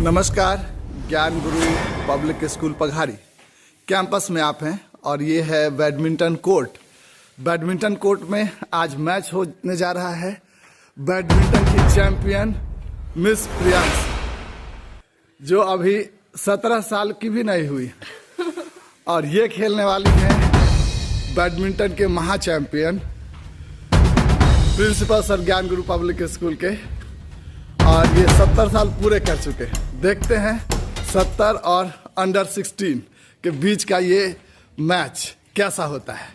नमस्कार। ज्ञान गुरु public school पघारी campus में आप हैं और ये है बैडमिंटन कोर्ट। बैडमिंटन कोर्ट में आज मैच होने जा रहा है। बैडमिंटन की चैंपियन मिस प्रियांश, जो अभी 17 साल की भी नहीं हुई, और ये खेलने वाली हैं बैडमिंटन के महा चैंपियन प्रिंसिपल सर ज्ञान गुरु पब्लिक स्कूल के, और ये 70 साल पूरे कर चुके। देखते हैं 70 और अंडर 16 के बीच का ये मैच कैसा होता है।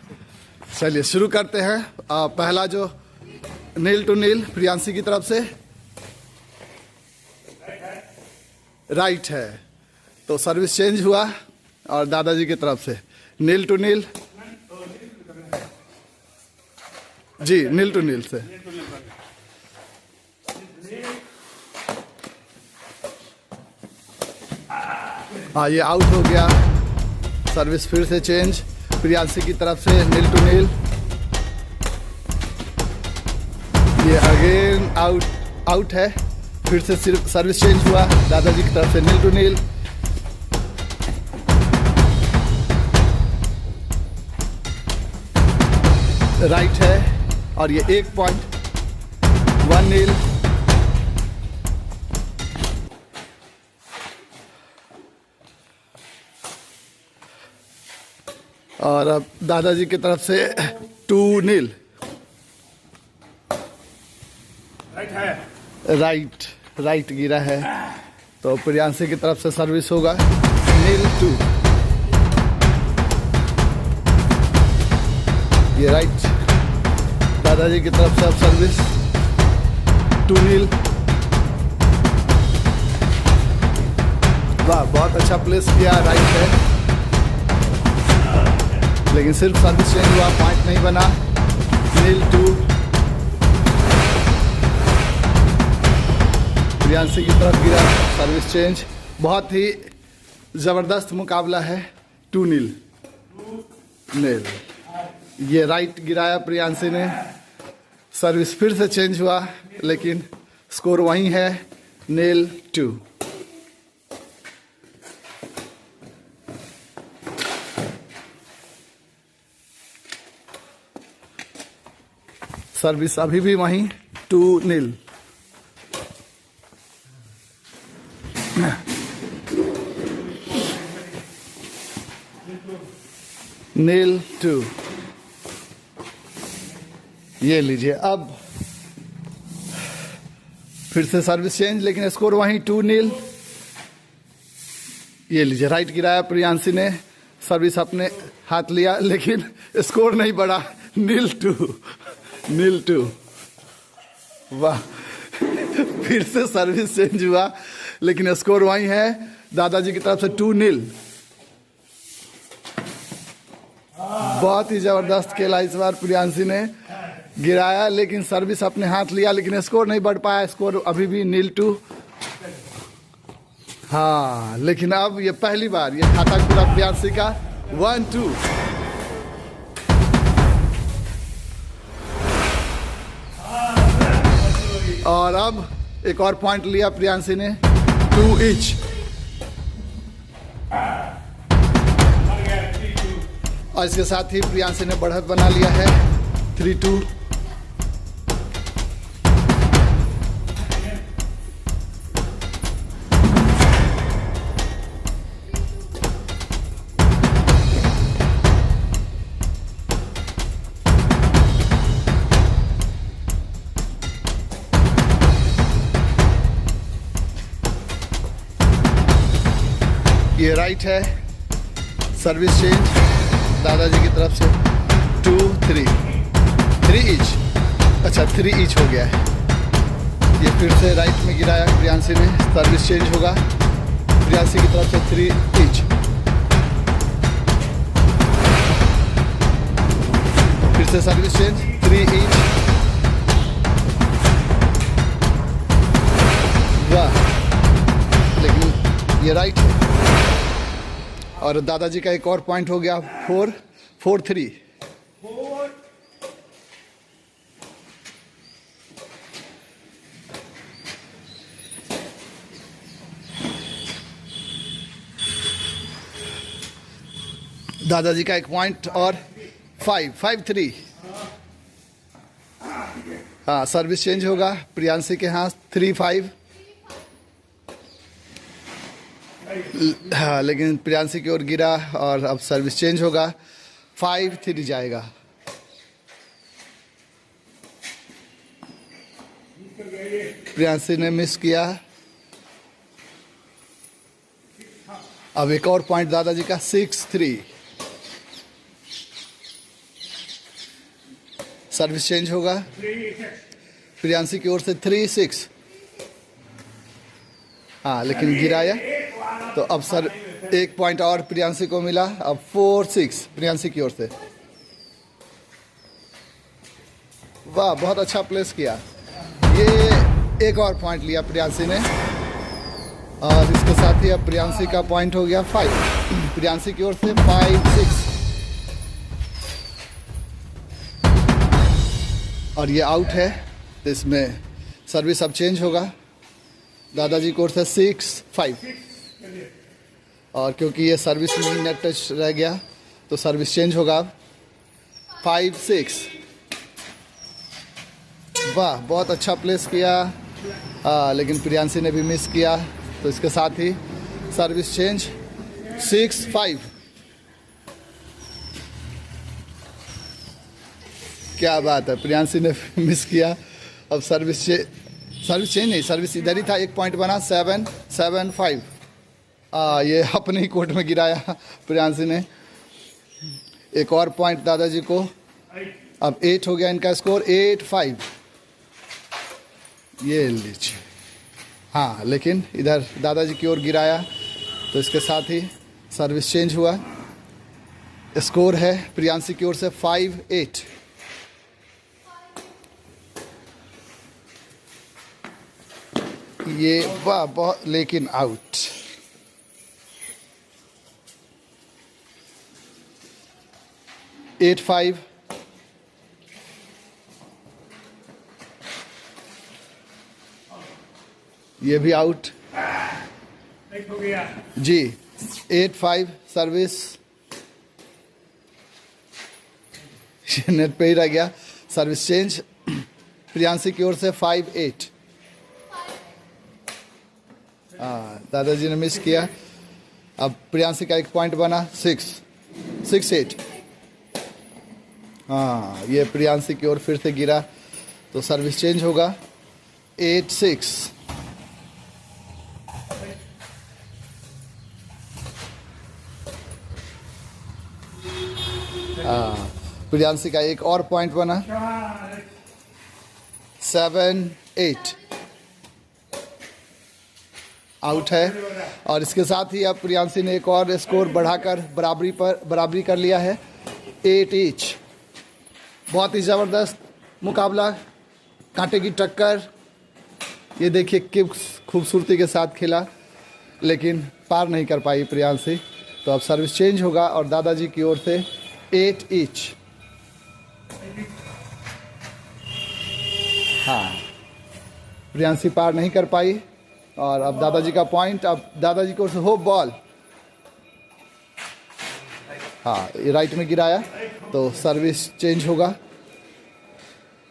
चलिए शुरू करते हैं। पहला जो नील टू नील प्रियांशी की तरफ से राइट है, तो सर्विस चेंज हुआ और दादाजी की तरफ से नील to nil. Ji nil to नील से हाँ, ये आउट हो गया। सर्विस फिर से चेंज प्रियांशी की तरफ से नील टू नील। ये अगेन आउट है। फिर से सिर्फ सर्विस चेंज हुआ दादाजी की तरफ से नील टू नील। राइट है और ये 1 पॉइंट 1 नील। और अब दादाजी की तरफ से 2 नील। राइट गिरा है, तो प्रियांशी की तरफ से सर्विस होगा नील 2। ये राइट दादाजी की तरफ से अब सर्विस 2 नील। वाह, बहुत अच्छा प्लेस किया। राइट है, लेकिन सिर्फ सर्विस चेंज हुआ, पॉइंट नहीं बना। नील 2 प्रियांशी की तरफ गिरा, सर्विस चेंज। बहुत ही जबरदस्त मुकाबला है। 2 नील। ये राइट गिराया प्रियांशी ने, सर्विस फिर से चेंज हुआ, लेकिन स्कोर वही है नील 2। सर्विस अभी भी वहीं 2 नील। नील 2। ये लीजिए, अब फिर से सर्विस चेंज, लेकिन स्कोर वहीं 2 नील। ये लीजिए, राइट गिराया प्रियांशी ने, सर्विस अपने हाथ लिया, लेकिन स्कोर नहीं बढ़ा। नील 2। वाह, फिर से सर्विस चेंज हुआ, लेकिन स्कोर वही है दादाजी की तरफ से 2 नील। बहुत ही जबरदस्त खेला इस बार प्रियांशी ने। गिराया, लेकिन सर्विस अपने हाथ लिया, लेकिन स्कोर नहीं बढ़ पाया। स्कोर अभी भी नील 2। हाँ, लेकिन अब ये पहली बार ये खाता खुला प्रियांशी का 1-2। और अब एक और पॉइंट लिया प्रियांशी ने, 2 ईच। और इसके साथ ही प्रियांशी ने बढ़त बना लिया है 3-2। ये राइट है, सर्विस चेंज दादाजी की तरफ से 2-3 ईच। अच्छा, 3 ईच हो गया है। ये फिर से राइट में गिराया प्रियांशी ने, सर्विस चेंज होगा प्रियांशी की तरफ से 3 ईच। फिर से सर्विस चेंज 3 ईच। वाह, लेकिन ये राइट है। और दादाजी का एक और पॉइंट हो गया 4-3। दादाजी का 1 पॉइंट और 5-3। हाँ, सर्विस चेंज होगा प्रियांशी के हाथ 3-5। हाँ, लेकिन प्रियांशी की ओर गिरा और अब सर्विस चेंज होगा, 5-3 जाएगा। प्रियांशी ने मिस किया। अब एक और पॉइंट दादाजी का 6-3। सर्विस चेंज होगा प्रियांशी की ओर से 3-6। हाँ, लेकिन गिराया तो अब सर 1 पॉइंट और प्रियांशी को मिला। अब 4-6 प्रियांशी की ओर से। वाह, बहुत अच्छा प्लेस किया। ये एक और पॉइंट लिया प्रियांशी ने और इसके साथ ही अब प्रियांशी का पॉइंट हो गया 5। प्रियांशी की ओर से 5-6 और ये आउट है, तो इसमें सर्विस अब चेंज होगा दादाजी की ओर से 6-5। और क्योंकि ये सर्विस में नेट टच रह गया तो सर्विस चेंज होगा अब 5-6। वाह, बहुत अच्छा प्लेस किया। लेकिन प्रियांशी ने भी मिस किया, तो इसके साथ ही सर्विस चेंज 6-5। क्या बात है, प्रियांशी ने मिस किया। अब सर्विस चेंज नहीं, सर्विस इधर ही था, 1 पॉइंट बना 7-5। ये अपने ही कोर्ट में गिराया प्रियांशी ने। एक और पॉइंट दादाजी को। अब 8 हो गया इनका स्कोर, 8-5। ये लीजिए। हाँ, लेकिन इधर दादाजी की ओर गिराया, तो इसके साथ ही सर्विस चेंज हुआ। स्कोर है प्रियांशी की ओर से 5-8। ये वाह, बहुत, लेकिन आउट। एट 5। ये भी आउट हो गया जी। 8-5 सर्विस नेट पे ही रह गया। सर्विस चेंज प्रियांशी की ओर से 5-8। दादाजी ने मिस किया। अब प्रियांशी का 1 पॉइंट बना 6-8। हाँ, ये प्रियांशी की ओर फिर से गिरा, तो सर्विस चेंज होगा 8-6। प्रियांशी का एक और पॉइंट बना 7-8। आउट है और इसके साथ ही अब प्रियांशी ने एक और स्कोर बढ़ाकर बराबरी कर लिया है 8 ईच। बहुत ही ज़बरदस्त मुकाबला, कांटे की टक्कर। ये देखिए किस खूबसूरती के साथ खेला, लेकिन पार नहीं कर पाई प्रियांशी। तो अब सर्विस चेंज होगा और दादाजी की ओर से 8 ईच। हाँ, प्रियांशी पार नहीं कर पाई और अब दादाजी का पॉइंट। अब दादाजी की ओर से होप बॉल। हाँ, ये राइट में गिराया, तो सर्विस चेंज होगा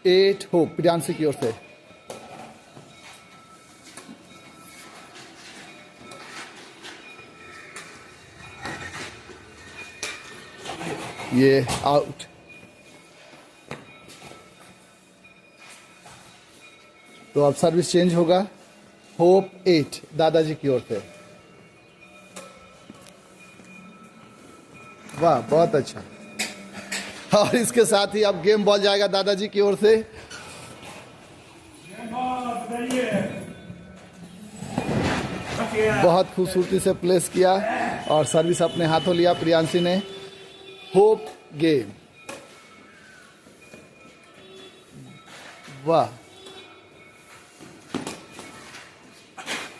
8 होप प्रियांशी की ओर से। ये आउट। तो अब सर्विस चेंज होगा होप 8 दादाजी की ओर से। वाह, बहुत अच्छा। और इसके साथ ही अब गेम बॉल जाएगा दादाजी की ओर से। बहुत खूबसूरती से प्लेस किया और सर्विस अपने हाथों लिया प्रियांशी ने। Hope game. वाह,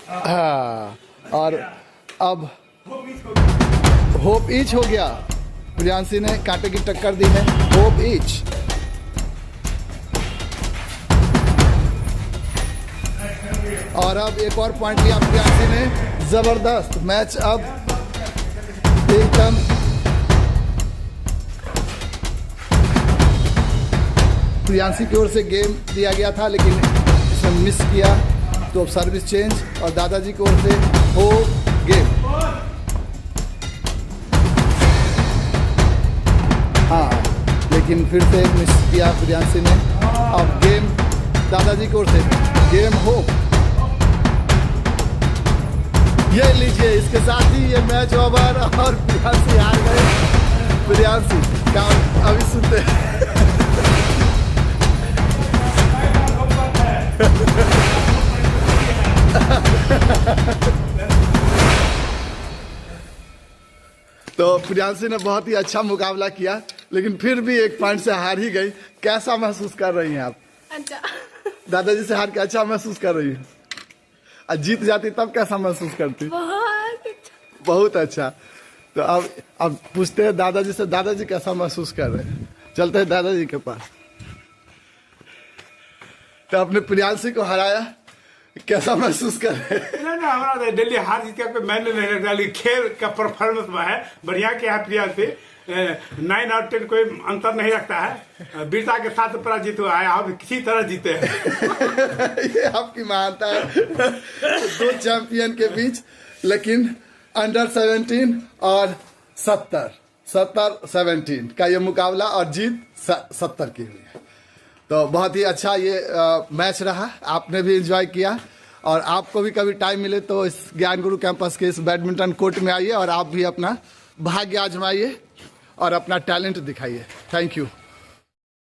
हाँ, और अब होप ईच हो गया। प्रियांशी ने कांटे की टक्कर दी है, होप ईच। और अब एक और पॉइंट लिया प्रियांशी ने। जबरदस्त मैच अब एकदम प्रियांशी की ओर से गेम दिया गया था, लेकिन इसने मिस किया, तो अब सर्विस चेंज और दादाजी की ओर से हो गेम। हाँ, लेकिन फिर से मिस किया प्रियांशी ने। अब गेम दादाजी की ओर से, गेम हो। ये लीजिए, इसके साथ ही ये मैच ओवर और प्रियांशी हार गए। प्रियांशी क्या अभी सुनते हैं। तो प्रियांशी ने बहुत ही अच्छा मुकाबला किया, लेकिन फिर भी एक पॉइंट से हार ही गई। कैसा महसूस कर रही हैं आप? अच्छा। दादाजी से हार के अच्छा महसूस कर रही है? और जीत जाती तब कैसा महसूस करती? बहुत अच्छा। बहुत अच्छा। तो अब पूछते हैं दादाजी से, दादाजी कैसा महसूस कर रहे हैं? चलते हैं दादाजी के पास। तो अपने प्रियांशी को हराया, कैसा महसूस कर रहे हैं? ना हमारा दिल्ली हार जीत का कोई मैंने नहीं रखा, लेकिन खेल का परफॉर्मेंस में है बढ़िया के है। प्रियांशी 9 और 10 कोई अंतर नहीं रखता है। वीरता के साथ पराजित हुआ है, अब किसी तरह जीते हैं। ये आपकी महानता है। दो चैंपियन के बीच, लेकिन अंडर 17 और 17 का ये मुकाबला और जीत 70 की हुई है। तो बहुत ही अच्छा ये मैच रहा। आपने भी एंजॉय किया, और आपको भी कभी टाइम मिले तो इस ज्ञान गुरु कैंपस के इस बैडमिंटन कोर्ट में आइए और आप भी अपना भाग्य आजमाइए और अपना टैलेंट दिखाइए। Thank you.